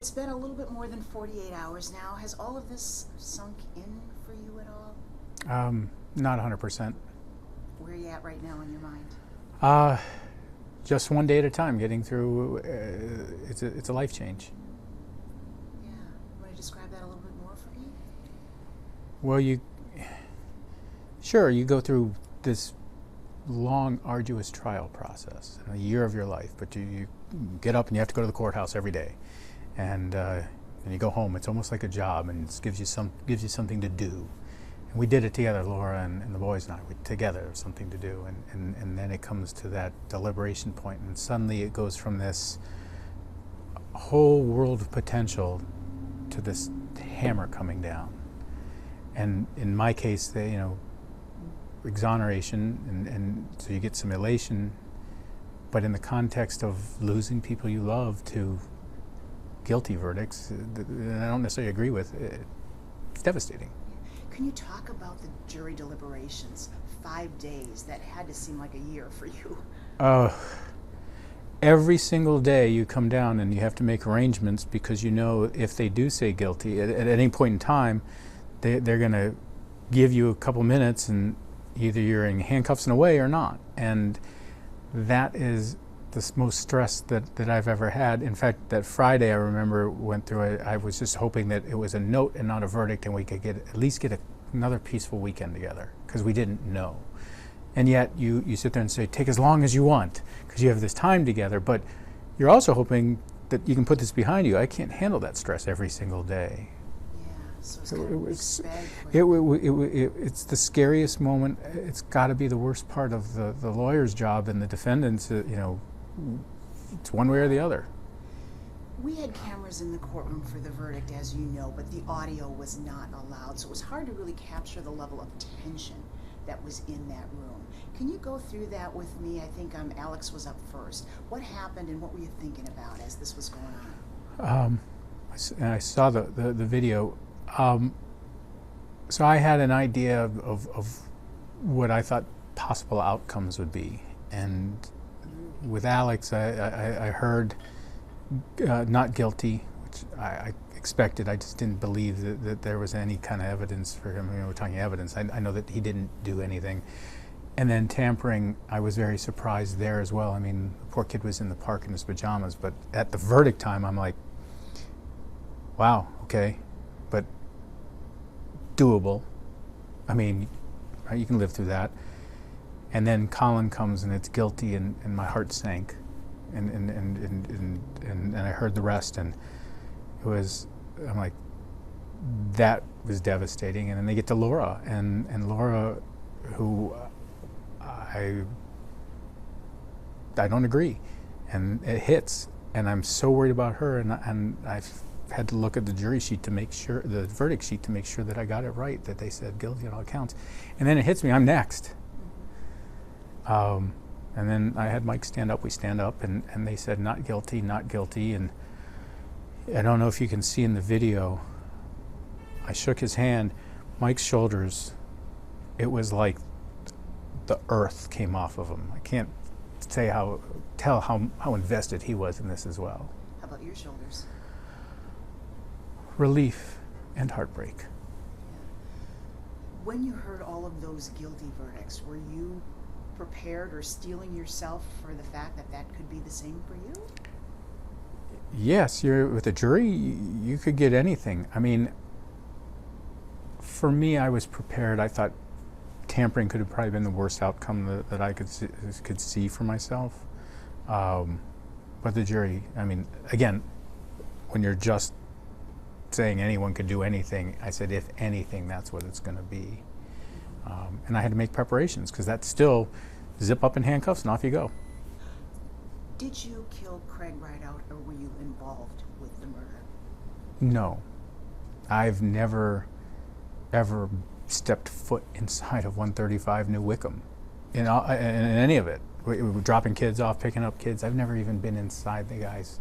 It's been a little bit more than 48 hours now. Has all of this sunk in for you at all? Not 100%. Where are you at right now in your mind? Just one day at a time, getting through. It's a life change. Yeah. You want to describe that a little bit more for me? Well, you go through this long, arduous trial process, a year of your life, but you get up and you have to go to the courthouse every day, and you go home. It's almost like a job, and it gives you something to do. And we did it together, Laura and the boys and I. Together, something to do, and then it comes to that deliberation point, and suddenly it goes from this whole world of potential to this hammer coming down. And in my case, exoneration, and so you get some elation, but in the context of losing people you love to guilty verdicts that I don't necessarily agree with, it's devastating. Can you talk about the jury deliberations? 5 days, that had to seem like a year for you. Every single day you come down and you have to make arrangements, because you know if they do say guilty at any point in time, they're going to give you a couple minutes and either you're in handcuffs and away or not. And that is the most stress that I've ever had. In fact, that Friday I remember went through it. I was just hoping that it was a note and not a verdict, and we could at least get another peaceful weekend together, because we didn't know. And yet you sit there and say, take as long as you want, because you have this time together, but you're also hoping that you can put this behind you. I can't handle that stress every single day. So it's kind of a mixed bag. It's the scariest moment. It's got to be the worst part of the lawyer's job and the defendant's. It's one way or the other. We had cameras in the courtroom for the verdict, as you know, but the audio was not allowed, so it was hard to really capture the level of tension that was in that room. Can you go through that with me? I think Alex was up first. What happened and what were you thinking about as this was going on? I saw the video. So I had an idea of what I thought possible outcomes would be, and with Alex, I heard not guilty, which I expected. I just didn't believe that there was any kind of evidence for him. We're talking evidence. I know that he didn't do anything. And then tampering, I was very surprised there as well. I mean, the poor kid was in the park in his pajamas, but at the verdict time, I'm like, wow, okay, but doable. I mean, you can live through that. And then Colin comes and it's guilty, and my heart sank, and I heard the rest, and I'm like, that was devastating. And then they get to Laura, and Laura, who I don't agree, and it hits, and I'm so worried about her, and I've had to look at the jury sheet to make sure, the verdict sheet to make sure that I got it right, that they said guilty on all counts, and then it hits me, I'm next. And then I had Mike stand up, we stand up, and they said not guilty, not guilty, and I don't know if you can see in the video, I shook his hand, Mike's shoulders, it was like the earth came off of him. I can't tell how invested he was in this as well. How about your shoulders? Relief and heartbreak. When you heard all of those guilty verdicts, were you prepared or steeling yourself for the fact that could be the same for you? Yes, you're with a jury, you could get anything. I mean, for me, I was prepared. I thought tampering could have probably been the worst outcome that I could see for myself. But the jury, I mean, again, when you're just saying anyone could do anything, I said, if anything, that's what it's going to be. And I had to make preparations, because that's still zip up in handcuffs and off you go. Did you kill Craig Rideout, or were you involved with the murder? No. I've never, ever stepped foot inside of 135 New Wickham in any of it. We were dropping kids off, picking up kids. I've never even been inside the guy's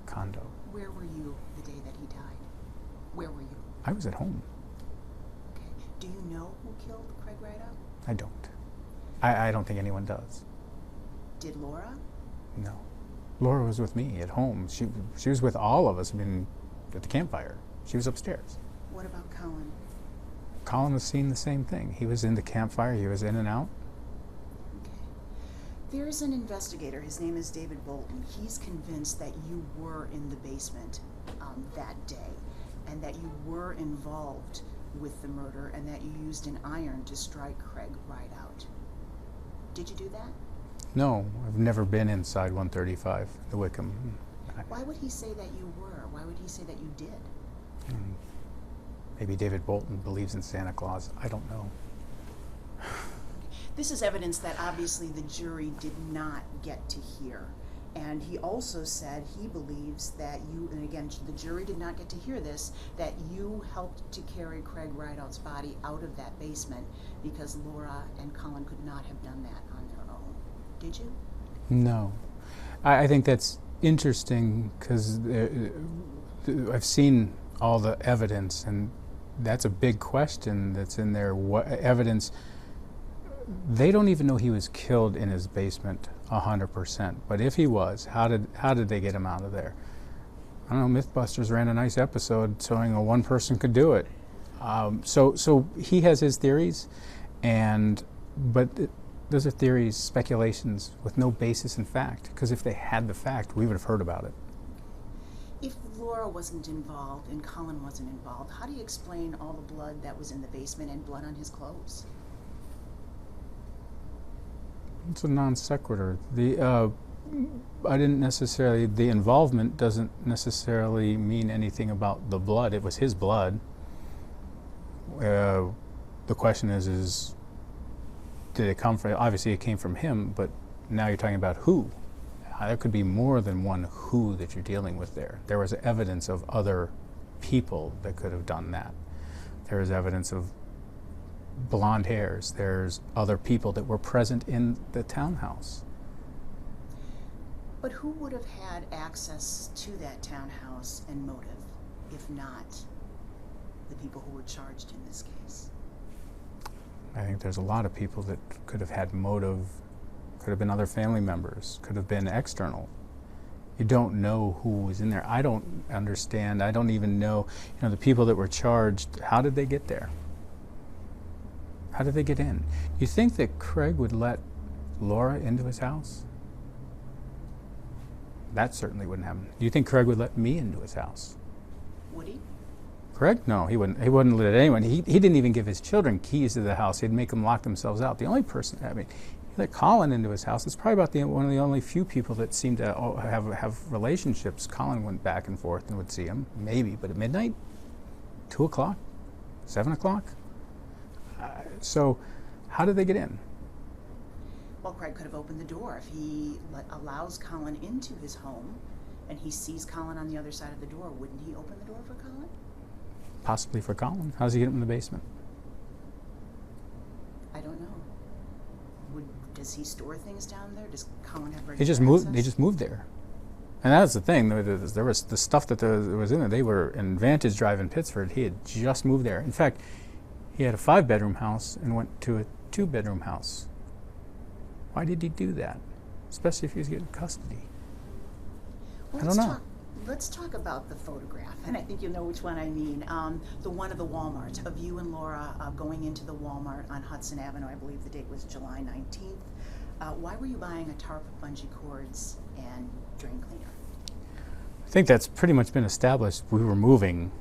condo. Where were you the day that he died? Where were you? I was at home. Okay. Do you know who killed Craig Rideout? I don't. I don't think anyone does. Did Laura? No. Laura was with me at home. She was with all of us. I mean, at the campfire. She was upstairs. What about Colin? Colin was seeing the same thing. He was in the campfire. He was in and out. Okay. There's an investigator. His name is David Bolton. He's convinced that you were in the basement that day, and that you were involved with the murder, and that you used an iron to strike Craig Rideout. Did you do that? No, I've never been inside 135, the Wickham. Why would he say that you were? Why would he say that you did? Maybe David Bolton believes in Santa Claus. I don't know. This is evidence that obviously the jury did not get to hear. And he also said he believes that you, and again, the jury did not get to hear this, that you helped to carry Craig Rideout's body out of that basement because Laura and Colin could not have done that on their own. Did you? No. I think that's interesting because I've seen all the evidence, and that's a big question that's in there. What evidence? They don't even know he was killed in his basement 100%. But if he was, how did they get him out of there? I don't know. MythBusters ran a nice episode showing one person could do it. So he has his theories, but those are theories, speculations with no basis in fact. Because if they had the fact, we would have heard about it. If Laura wasn't involved and Colin wasn't involved, how do you explain all the blood that was in the basement and blood on his clothes? It's a non sequitur. The involvement doesn't necessarily mean anything about the blood. It was his blood. The question is did it come from? Obviously, it came from him. But now you're talking about who. There could be more than one who that you're dealing with there. There was evidence of other people that could have done that. There is evidence of blonde hairs. There's other people that were present in the townhouse. But who would have had access to that townhouse and motive, if not the people who were charged in this case? I think there's a lot of people that could have had motive. Could have been other family members, could have been external. You don't know who was in there. I don't understand. I don't even know, the people that were charged, how did they get there? How did they get in? You think that Craig would let Laura into his house? That certainly wouldn't happen. Do you think Craig would let me into his house? Would he? Craig? No, he wouldn't. He wouldn't let anyone. He didn't even give his children keys to the house. He'd make them lock themselves out. The only person, he let Colin into his house. It's probably about one of the only few people that seem to have relationships. Colin went back and forth and would see him, maybe, but at midnight, 2 o'clock, 7 o'clock. So how did they get in? Well, Craig could have opened the door. If he allows Colin into his home and he sees Colin on the other side of the door, wouldn't he open the door for Colin? Possibly for Colin. How does he get him in the basement? I don't know. Does he store things down there? Does Colin have regular They just moved. access? They just moved there, and that's the thing. There was the stuff that was in there. They were in Vantage Drive in Pittsford. He had just moved there. In fact, he had a 5-bedroom house and went to a 2-bedroom house. Why did he do that? Especially if he was getting custody. Well, I don't know. Let's talk about the photograph, and I think you'll know which one I mean. The one of the Walmart, of you and Laura going into the Walmart on Hudson Avenue. I believe the date was July 19th. Why were you buying a tarp, bungee cords, and drain cleaner? I think that's pretty much been established. We were moving.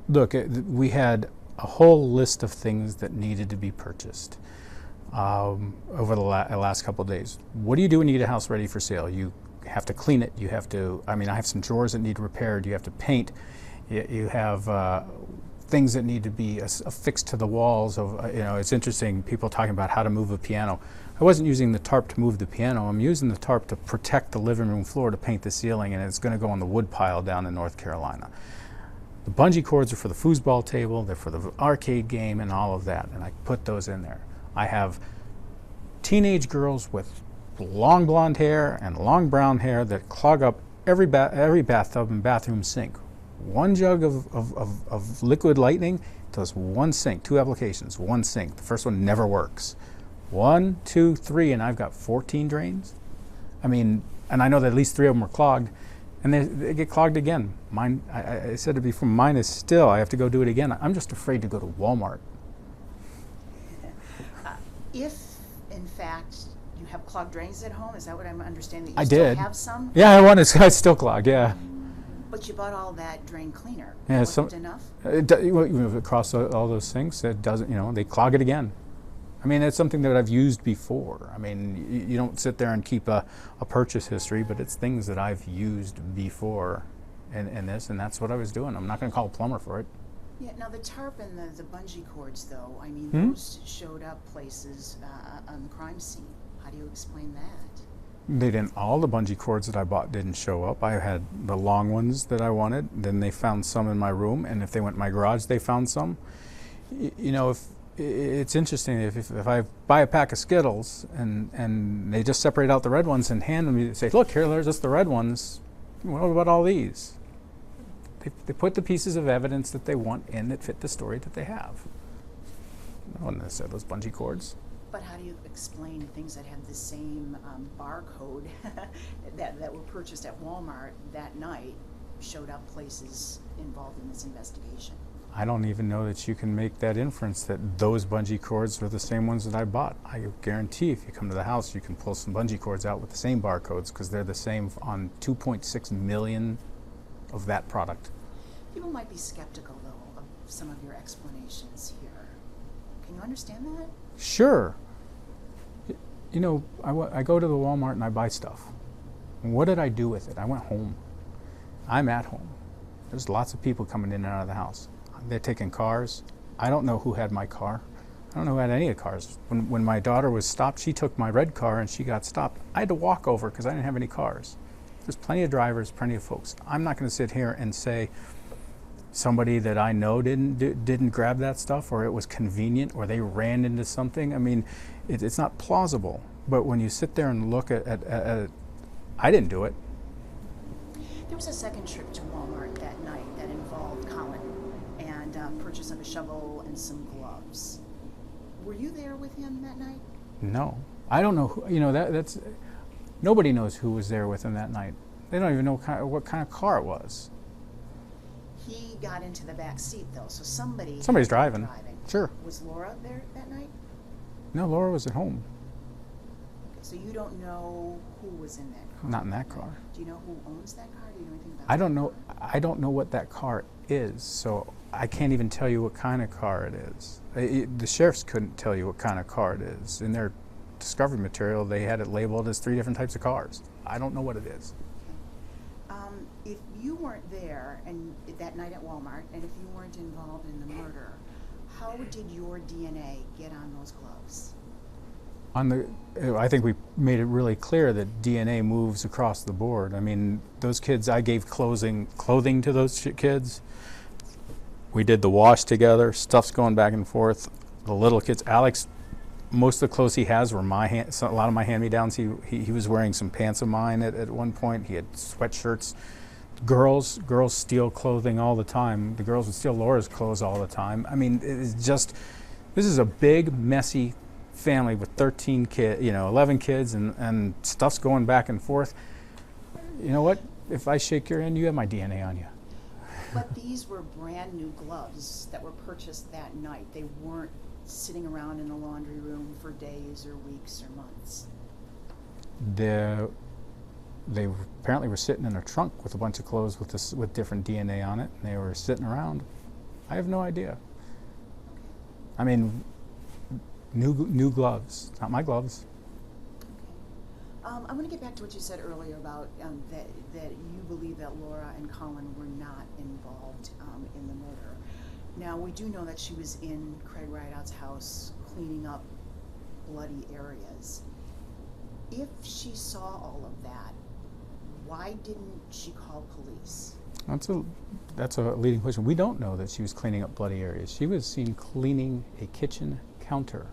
Look, we had a whole list of things that needed to be purchased over the last couple of days. What do you do when you get a house ready for sale? You have to clean it. You have to, I have some drawers that need repaired. You have to paint. You have things that need to be affixed to the walls. It's interesting, people talking about how to move a piano. I wasn't using the tarp to move the piano. I'm using the tarp to protect the living room floor, to paint the ceiling, and it's going to go on the wood pile down in North Carolina. The bungee cords are for the foosball table. They're for the arcade game and all of that, and I put those in there. I have teenage girls with long blonde hair and long brown hair that clog up every bathtub and bathroom sink. One jug of liquid lightning does one sink, 2 applications, one sink. The first one never works. 1, 2, 3, and I've got 14 drains. And I know that at least 3 of them were clogged. And they get clogged again. Mine, I said it before, mine is still, I have to go do it again. I'm just afraid to go to Walmart. If, in fact, you have clogged drains at home, is that what I'm understanding? That I you still did. have some? Yeah, it's still clogged, yeah. But you bought all that drain cleaner. Yeah, Wasn't enough? Across all those things, it doesn't, they clog it again. I mean, it's something that I've used before. I mean, you don't sit there and keep a purchase history, but it's things that I've used before in this, and that's what I was doing. I'm not going to call a plumber for it. Yeah, now the tarp and the bungee cords, though, I mean, those showed up places on the crime scene. How do you explain that? They didn't. All the bungee cords that I bought didn't show up. I had the long ones that I wanted. Then they found some in my room, and if they went in my garage, they found some. If it's interesting, if I buy a pack of Skittles and they just separate out the red ones and hand them, you say, look, there's just the red ones. What about all these? They put the pieces of evidence that they want in that fit the story that they have. No one has said those bungee cords. But how do you explain things that have the same barcode that were purchased at Walmart that night showed up places involved in this investigation? I don't even know that you can make that inference that those bungee cords are the same ones that I bought. I guarantee if you come to the house, you can pull some bungee cords out with the same barcodes because they're the same on 2.6 million of that product. People might be skeptical, though, of some of your explanations here. Can you understand that? Sure. I go to the Walmart and I buy stuff. And what did I do with it? I went home. I'm at home. There's lots of people coming in and out of the house. They're taking cars. I don't know who had my car. I don't know who had any of the cars. When my daughter was stopped, she took my red car and she got stopped. I had to walk over because I didn't have any cars. There's plenty of drivers, plenty of folks. I'm not going to sit here and say somebody that I know didn't grab that stuff, or it was convenient, or they ran into something. I mean, it's not plausible. But when you sit there and look at it, I didn't do it. There was a second trip to Walmart that night that involved Colin and purchase of a shovel and some gloves. Were you there with him that night? No, I don't know who. That's nobody knows who was there with him that night. They don't even know what kind of car it was. He got into the back seat, though, so somebody's driving. Sure. Was Laura there that night? No, Laura was at home. Okay, so you don't know who was in that car? Not in that car. Do you know who owns that car? Do you know anything about I don't know. I don't know what that car is, so I can't even tell you what kind of car it is. The sheriffs couldn't tell you what kind of car it is. In their discovery material, they had it labeled as 3 different types of cars. I don't know what it is. If you weren't there and that night at Walmart, and if you weren't involved in the murder, how did your DNA get on those gloves? I think we made it really clear that DNA moves across the board. I mean, those kids, I gave clothing to those kids. We did the wash together. Stuff's going back and forth. The little kids, Alex, most of the clothes he has were my hand. A lot of my hand-me-downs. He was wearing some pants of mine at one point. He had sweatshirts. Girls steal clothing all the time. The girls would steal Laura's clothes all the time. I mean, it's just, this is a big, messy family with 13 kids, 11 kids, and stuff's going back and forth. You know what? If I shake your hand, you have my DNA on you. But these were brand new gloves that were purchased that night. They weren't sitting around in the laundry room for days or weeks or months. They apparently were sitting in a trunk with a bunch of clothes with different DNA on it, and they were sitting around. I have no idea. I mean, new gloves, not my gloves. Okay. I want to get back to what you said earlier about that you believe that Laura and Colin were not involved in the murder. Now, we do know that she was in Craig Rideout's house cleaning up bloody areas. If she saw all of that, why didn't she call police? That's a leading question. We don't know that she was cleaning up bloody areas. She was seen cleaning a kitchen counter.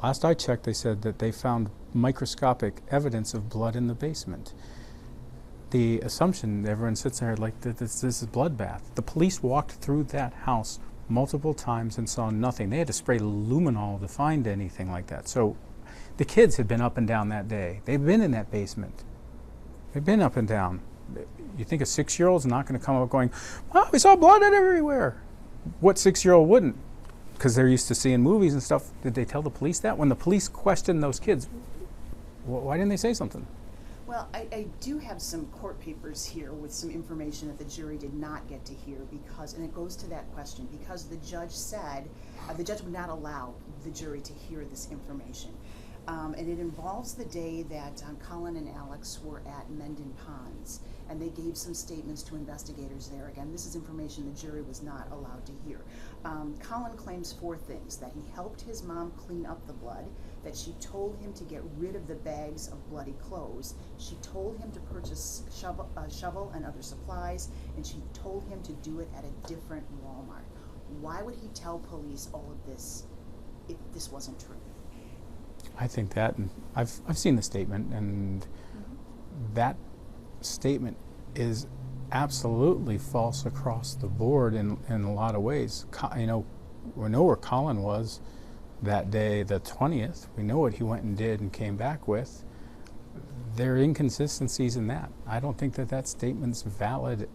Last I checked, they said that they found microscopic evidence of blood in the basement. The assumption, everyone sits there like this is a bloodbath. The police walked through that house multiple times and saw nothing. They had to spray luminol to find anything like that. So the kids had been up and down that day. They'd been in that basement. They've been up and down. You think a 6-year-old's not going to come up going, "Oh, we saw blood everywhere"? What 6-year-old wouldn't? Because they're used to seeing movies and stuff. Did they tell the police that? When the police questioned those kids, why didn't they say something? Well, I do have some court papers here with some information that the jury did not get to hear because, and it goes to that question, because the judge said, the judge would not allow the jury to hear this information. And it involves the day that Colin and Alex were at Mendon Ponds, and they gave some statements to investigators there. Again, this is information the jury was not allowed to hear. Colin claims 4 things: that he helped his mom clean up the blood, that she told him to get rid of the bags of bloody clothes, she told him to purchase a shovel and other supplies, and she told him to do it at a different Walmart. Why would he tell police all of this if this wasn't true? I think that, and I've seen the statement, and that statement is absolutely false across the board in a lot of ways. We know where Colin was that day, the 20th. We know what he went and did and came back with. There are inconsistencies in that. I don't think that statement's valid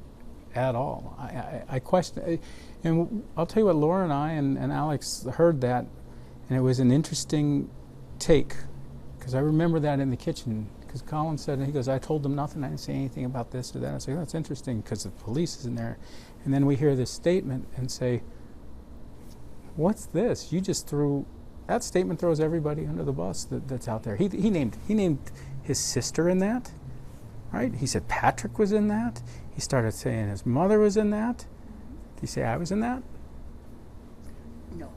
at all. I question, and I'll tell you what, Laura and I and Alex heard that, and it was an interesting take, because I remember that in the kitchen, because Colin said, and he goes, "I told them nothing, I didn't say anything about this or that." I say, "That's interesting," because the police is in there. And then we hear this statement and say, "What's this? You just threw," that statement throws everybody under the bus that's out there. He named his sister in that, right? He said Patrick was in that. He started saying his mother was in that. Did he say I was in that? No.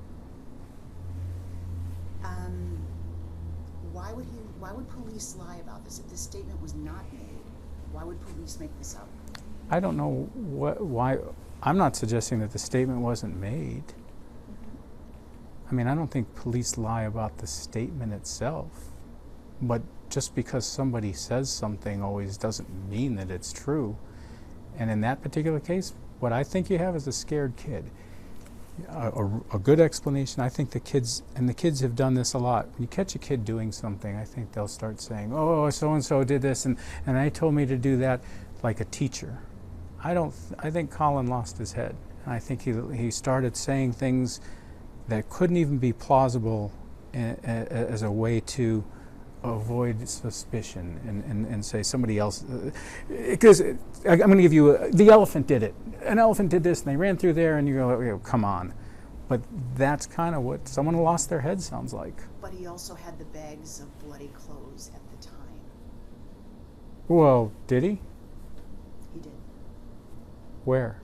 Why would police lie about this? If this statement was not made, why would police make this up? I don't know why. I'm not suggesting that the statement wasn't made. I mean, I don't think police lie about the statement itself. But just because somebody says something always doesn't mean that it's true. And in that particular case, what I think you have is a scared kid. A good explanation, I think the kids have done this a lot. When you catch a kid doing something, I think they'll start saying, "Oh, so-and-so did this, and they told me to do that," like a teacher. I think Colin lost his head. And I think he started saying things that couldn't even be plausible as a way to avoid suspicion and say somebody else. Because I'm going to give you, the elephant did it. An elephant did this, and they ran through there, and you go, "Come on." But that's kind of what someone who lost their head sounds like. But he also had the bags of bloody clothes at the time. Well, did he? He did. Where?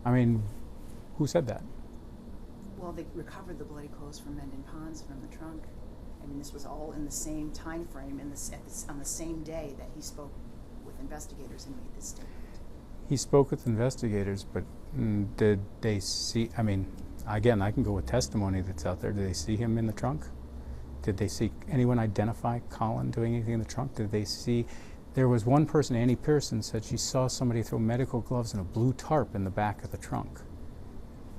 I mean, who said that? Well, they recovered the bloody clothes from Mendon Ponds from the trunk. I mean, this was all in the same time frame, on the same day that he spoke with investigators and made this statement. He spoke with investigators, but did they see, I mean, again, I can go with testimony that's out there. Did they see him in the trunk? Did they see anyone identify Colin doing anything in the trunk? Did they see, there was one person, Annie Pearson, said she saw somebody throw medical gloves and a blue tarp in the back of the trunk.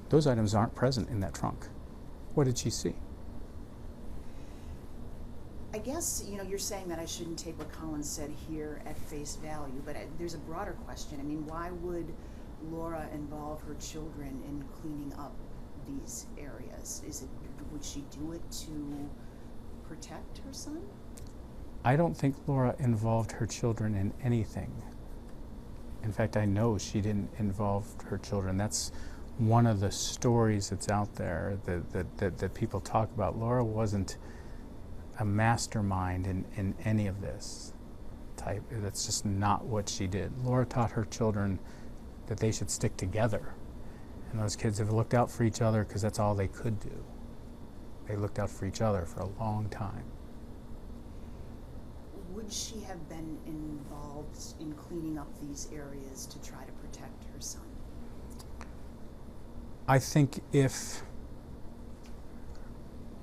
Those items aren't present in that trunk. What did she see? I guess, you're saying that I shouldn't take what Colin said here at face value, but there's a broader question. I mean, why would Laura involve her children in cleaning up these areas? Would she do it to protect her son? I don't think Laura involved her children in anything. In fact, I know she didn't involve her children. That's one of the stories that's out there that people talk about. Laura wasn't a mastermind in any of this type. That's just not what she did. Laura taught her children that they should stick together. And those kids have looked out for each other because that's all they could do. They looked out for each other for a long time. Would she have been involved in cleaning up these areas to try to protect her son? I think if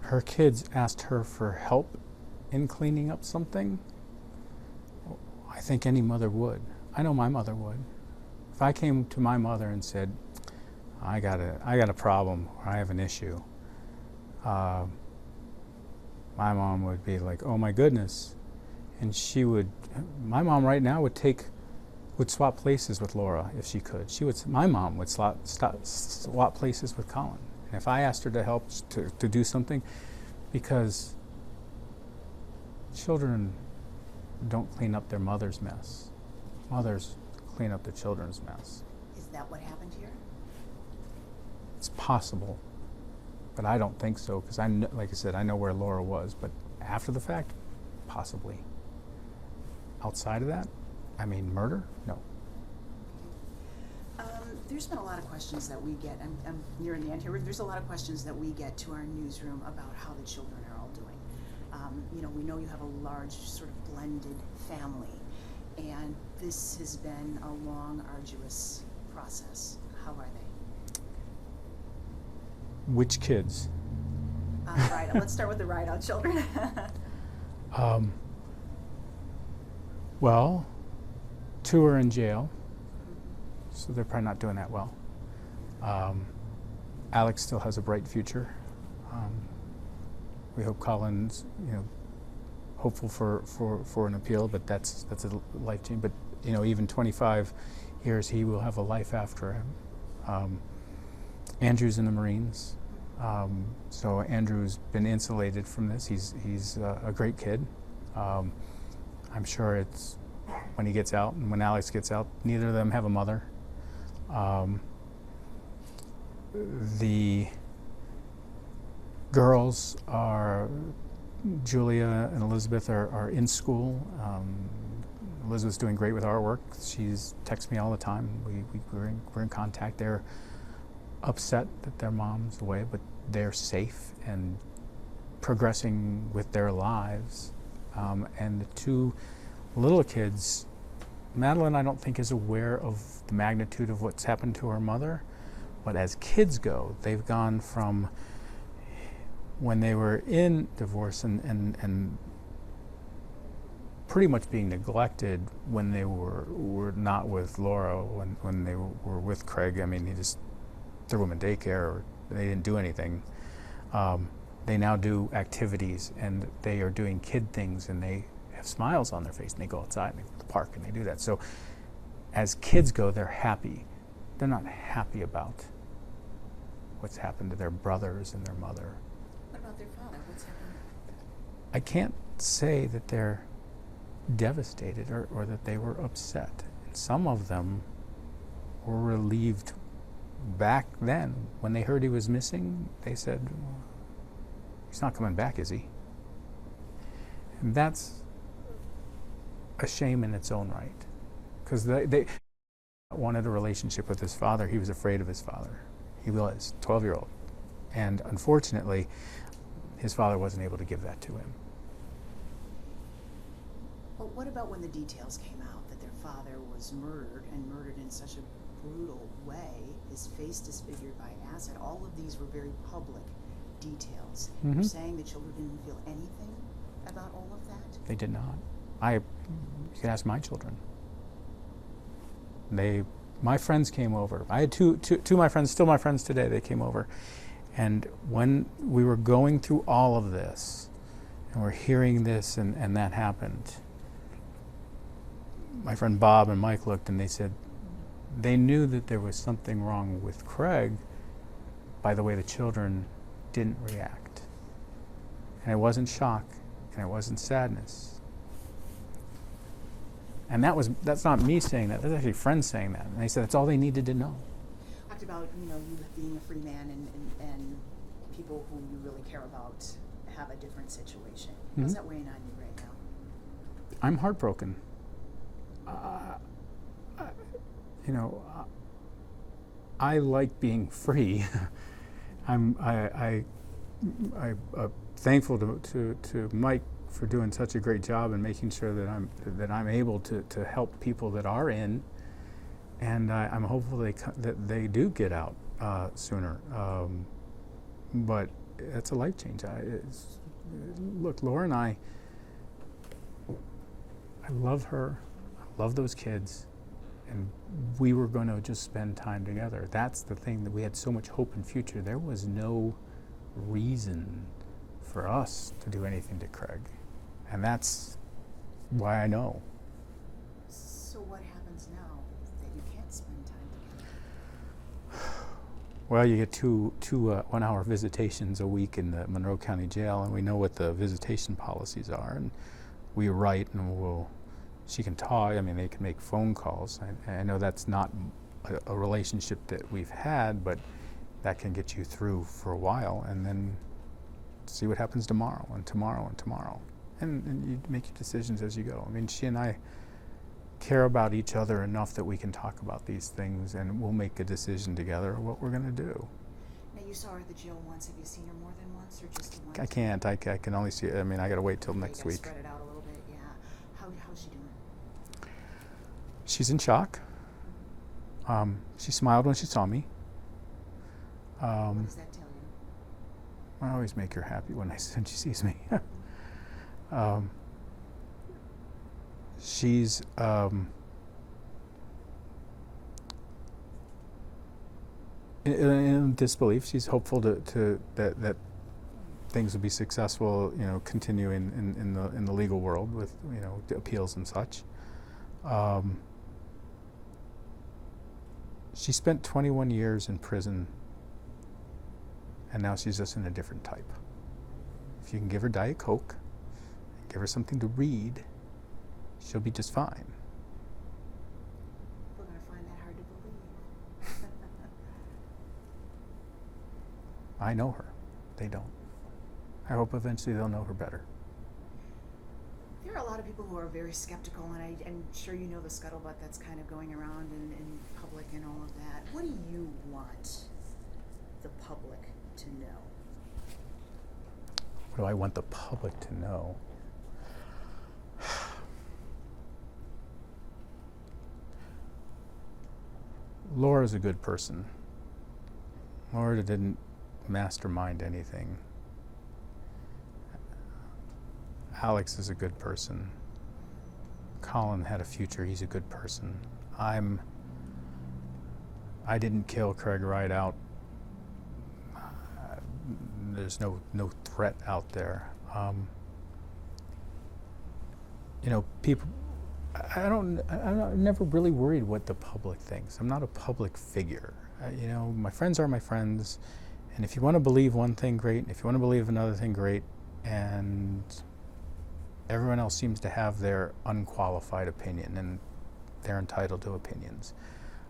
her kids asked her for help in cleaning up something, I think any mother would. I know my mother would. If I came to my mother and said, I got a problem, or I have an issue, my mom would be like, "Oh my goodness." and my mom right now would swap places with Laura if she could. My mom would swap places with Colin. And if I asked her to help to do something, because children don't clean up their mother's mess. Mothers clean up their children's mess. Is that what happened here? It's possible, but I don't think so, because like I said, I know where Laura was, but after the fact, possibly. Outside of that, murder? No. There's been a lot of questions that we get. I'm nearing the end here. There's a lot of questions that we get to our newsroom about how the children are all doing. We know you have a large sort of blended family, and this has been a long, arduous process. How are they? Which kids? Rideout. Let's start with the Rideout children. Well, 2 are in jail, so they're probably not doing that well. Alex still has a bright future. We hope Colin's, hopeful for an appeal, but that's a life change. But even 25 years, he will have a life after him. Andrew's in the Marines, so Andrew's been insulated from this. He's a great kid. I'm sure it's when he gets out and when Alex gets out, neither of them have a mother. The girls Julia and Elizabeth are in school. Elizabeth's doing great with artwork. She's texts me all the time. We're in contact. They're upset that their mom's away, but they're safe and progressing with their lives. And the 2 little kids, Madeline, I don't think is aware of the magnitude of what's happened to her mother, but as kids go, they've gone from when they were in divorce and pretty much being neglected when they were not with Laura, when they were with Craig. He just threw them in daycare, or they didn't do anything. They now do activities, and they are doing kid things, and they have smiles on their face, and they go outside and they go to the park and they do that. So as kids go, they're happy. They're not happy about what's happened to their brothers and their mother. What about their father? What's happened? I can't say that they're devastated or that they were upset. And some of them were relieved back then. When they heard he was missing, they said, he's not coming back, is he? And that's a shame in its own right. Because they wanted a relationship with his father. He was afraid of his father. He was 12-year-old. And unfortunately, his father wasn't able to give that to him. Well, what about when the details came out that their father was murdered, and murdered in such a brutal way, his face disfigured by acid? All of these were very public details. Mm-hmm. You're saying the children didn't feel anything about all of that? They did not. You could ask my children. My friends came over. I had two of my friends, still my friends today, they came over. And when we were going through all of this, and we're hearing this and that happened, my friend Bob and Mike looked and they said they knew that there was something wrong with Craig by the way the children didn't react. And it wasn't shock, and it wasn't sadness. And that's not me saying that. That's actually friends saying that. And they said that's all they needed to know. Talked about, you being a free man and people who you really care about have a different situation. Mm-hmm. How's that weighing on you right now? I'm heartbroken. I like being free. I'm thankful to Mike for doing such a great job and making sure that I'm able to help people that are in, and I'm hopeful that they do get out sooner. But it's a life change. Look, Laura and I love her. I love those kids, and we were going to just spend time together. That's the thing, that we had so much hope and future. There was no reason for us to do anything to Craig, and that's why I know. So what happens now that you can't spend time together? Well, you get two 1-hour visitations a week in the Monroe County Jail, and we know what the visitation policies are, and we write, and she can talk. I mean, they can make phone calls. I know that's not a relationship that we've had, but that can get you through for a while, and then see what happens tomorrow, and tomorrow, and tomorrow. And you make your decisions as you go. I mean, she and I care about each other enough that we can talk about these things, and we'll make a decision together of what we're going to do. Now, you saw her at the jail once. Have you seen her more than once, or just the once? I can't. I can only see. I mean, I got to wait till Okay, next you gotta week. Spread it out a little bit. Yeah. How's she doing? She's in shock. She smiled when she saw me. What does that tell you? I always make her happy when she sees me. She's in disbelief. She's hopeful that things will be successful, continuing in the legal world with the appeals and such. She spent 21 years in prison, and now she's just in a different type. If you can give her Diet Coke, give her something to read, she'll be just fine. People are going to find that hard to believe. I know her. They don't. I hope eventually they'll know her better. There are a lot of people who are very skeptical, and I'm sure you know the scuttlebutt that's kind of going around in public and all of that. What do you want the public to know? What do I want the public to know? Laura's a good person. Laura didn't mastermind anything. Alex is a good person. Colin had a future. He's a good person. I didn't kill Craig Rideout. There's no threat out there. People. I'm never really worried what the public thinks. I'm not a public figure. My friends are my friends, and if you want to believe one thing, great. If you want to believe another thing, great. And everyone else seems to have their unqualified opinion, and they're entitled to opinions.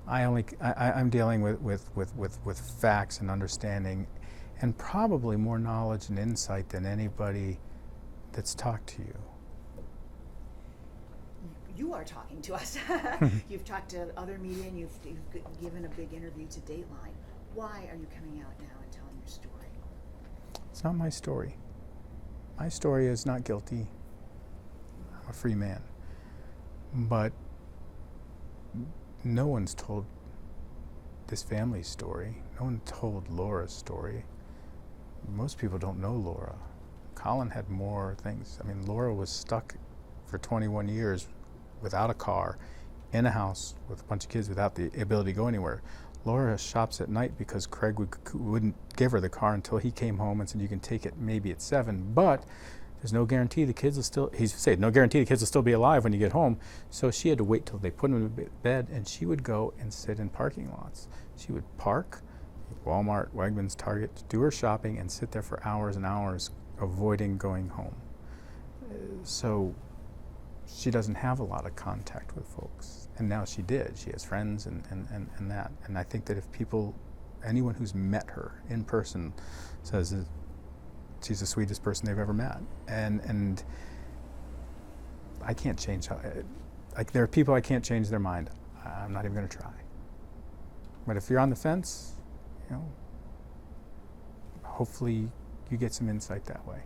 I'm dealing with facts and understanding, and probably more knowledge and insight than anybody that's talked to you. You are talking to us. You've talked to other media, and you've given a big interview to Dateline. Why are you coming out now and telling your story? It's not my story. My story is not guilty. I'm a free man. But no one's told this family's story. No one told Laura's story. Most people don't know Laura. Colin had more things. I mean, Laura was stuck for 21 years without a car, in a house with a bunch of kids without the ability to go anywhere. Laura shops at night because Craig wouldn't give her the car until he came home and said, you can take it maybe at 7, but there's no guarantee the kids will still, he said, no guarantee the kids will still be alive when you get home. So she had to wait till they put him in bed, and she would go and sit in parking lots. She would park, Walmart, Wegmans, Target, do her shopping and sit there for hours and hours, avoiding going home. So she doesn't have a lot of contact with folks. And now she did. She has friends and that. And I think that if anyone who's met her in person says that she's the sweetest person they've ever met. And I can't change there are people I can't change their mind. I'm not even going to try. But if you're on the fence, hopefully you get some insight that way.